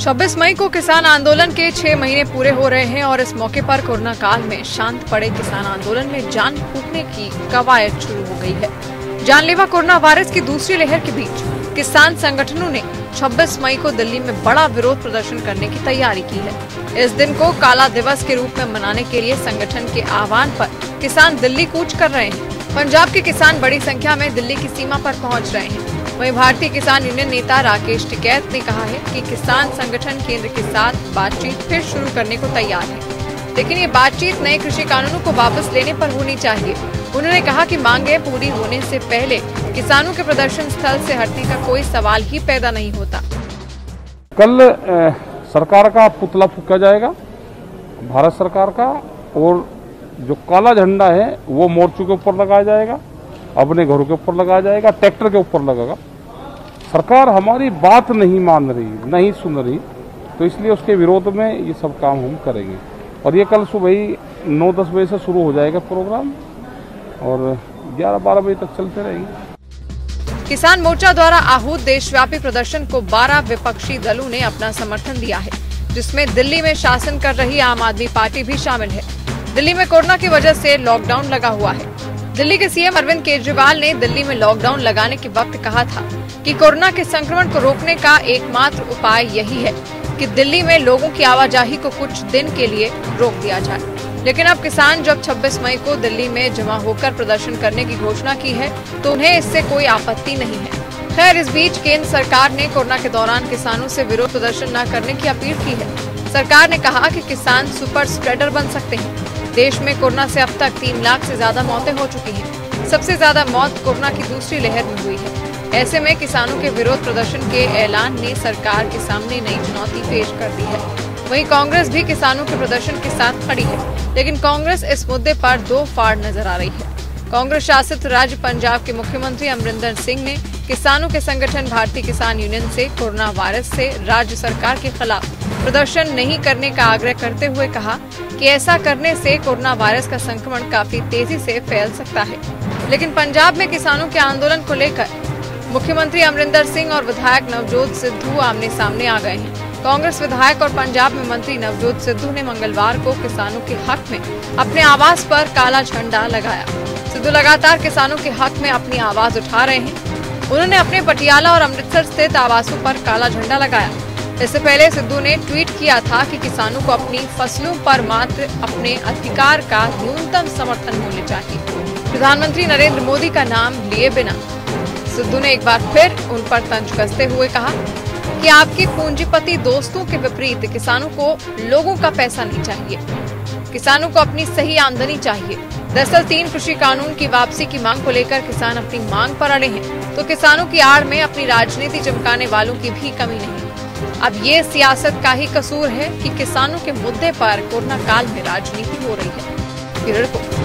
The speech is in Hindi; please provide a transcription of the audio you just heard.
26 मई को किसान आंदोलन के 6 महीने पूरे हो रहे हैं और इस मौके पर कोरोना काल में शांत पड़े किसान आंदोलन में जान फूंकने की कवायद शुरू हो गई है। जानलेवा कोरोना वायरस की दूसरी लहर के बीच किसान संगठनों ने 26 मई को दिल्ली में बड़ा विरोध प्रदर्शन करने की तैयारी की है। इस दिन को काला दिवस के रूप में मनाने के लिए संगठन के आह्वान पर किसान दिल्ली कूच कर रहे हैं। पंजाब के किसान बड़ी संख्या में दिल्ली की सीमा पर पहुंच रहे हैं। वहीं भारतीय किसान यूनियन नेता राकेश टिकैत ने कहा है कि किसान संगठन केंद्र के साथ बातचीत फिर शुरू करने को तैयार है, लेकिन ये बातचीत नए कृषि कानूनों को वापस लेने पर होनी चाहिए। उन्होंने कहा कि मांगे पूरी होने से पहले किसानों के प्रदर्शन स्थल से हटने का कोई सवाल ही पैदा नहीं होता। कल सरकार का पुतला फूंका जाएगा, भारत सरकार का, और जो काला झंडा है वो मोर्चों के ऊपर लगाया जाएगा, अपने घरों के ऊपर लगाया जाएगा, ट्रैक्टर के ऊपर लगेगा। सरकार हमारी बात नहीं मान रही, नहीं सुन रही, तो इसलिए उसके विरोध में ये सब काम हम करेंगे। और ये कल सुबह ही 9-10 बजे से शुरू हो जाएगा प्रोग्राम और 11-12 बजे तक चलते रहेंगे। किसान मोर्चा द्वारा आहूत देशव्यापी प्रदर्शन को 12 विपक्षी दलों ने अपना समर्थन दिया है, जिसमें दिल्ली में शासन कर रही आम आदमी पार्टी भी शामिल है। दिल्ली में कोरोना की वजह से लॉकडाउन लगा हुआ है। दिल्ली के सीएम अरविंद केजरीवाल ने दिल्ली में लॉकडाउन लगाने के वक्त कहा था कि कोरोना के संक्रमण को रोकने का एकमात्र उपाय यही है कि दिल्ली में लोगों की आवाजाही को कुछ दिन के लिए रोक दिया जाए। लेकिन अब किसान जब 26 मई को दिल्ली में जमा होकर प्रदर्शन करने की घोषणा की है तो उन्हें इससे कोई आपत्ति नहीं है। खैर, इस बीच केंद्र सरकार ने कोरोना के दौरान किसानों से विरोध प्रदर्शन न करने की अपील की है। सरकार ने कहा कि किसान सुपर स्प्रेडर बन सकते हैं। देश में कोरोना से अब तक 3 लाख से ज्यादा मौतें हो चुकी हैं। सबसे ज्यादा मौत कोरोना की दूसरी लहर में हुई है। ऐसे में किसानों के विरोध प्रदर्शन के ऐलान ने सरकार के सामने नई चुनौती पेश कर दी है। वहीं कांग्रेस भी किसानों के प्रदर्शन के साथ खड़ी है, लेकिन कांग्रेस इस मुद्दे पर दो फाड़ नजर आ रही है। कांग्रेस शासित राज्य पंजाब के मुख्यमंत्री अमरिंदर सिंह ने किसानों के संगठन भारतीय किसान यूनियन से कोरोना वायरस से राज्य सरकार के खिलाफ प्रदर्शन नहीं करने का आग्रह करते हुए कहा कि ऐसा करने से कोरोना वायरस का संक्रमण काफी तेजी से फैल सकता है। लेकिन पंजाब में किसानों के आंदोलन को लेकर मुख्यमंत्री अमरिंदर सिंह और विधायक नवजोत सिद्धू आमने सामने आ गए हैं। कांग्रेस विधायक और पंजाब में मंत्री नवजोत सिद्धू ने मंगलवार को किसानों के हक में अपने आवास पर काला झंडा लगाया। सिद्धू लगातार किसानों के हक में अपनी आवाज उठा रहे हैं। उन्होंने अपने पटियाला और अमृतसर स्थित आवासों पर काला झंडा लगाया। इससे पहले सिद्धू ने ट्वीट किया था कि किसानों को अपनी फसलों पर मात्र अपने अधिकार का न्यूनतम समर्थन मूल्य चाहिए। प्रधानमंत्री नरेंद्र मोदी का नाम लिए बिना सिद्धू ने एक बार फिर उन पर तंज कसते हुए कहा कि आपके पूंजीपति दोस्तों के विपरीत किसानों को लोगों का पैसा नहीं चाहिए, किसानों को अपनी सही आमदनी चाहिए। दरअसल 3 कृषि कानून की वापसी की मांग को लेकर किसान अपनी मांग पर अड़े हैं, तो किसानों की आड़ में अपनी राजनीति चमकाने वालों की भी कमी नहीं। अब ये सियासत का ही कसूर है कि किसानों के मुद्दे पर कोरोना काल में राजनीति हो रही है। Bureau report.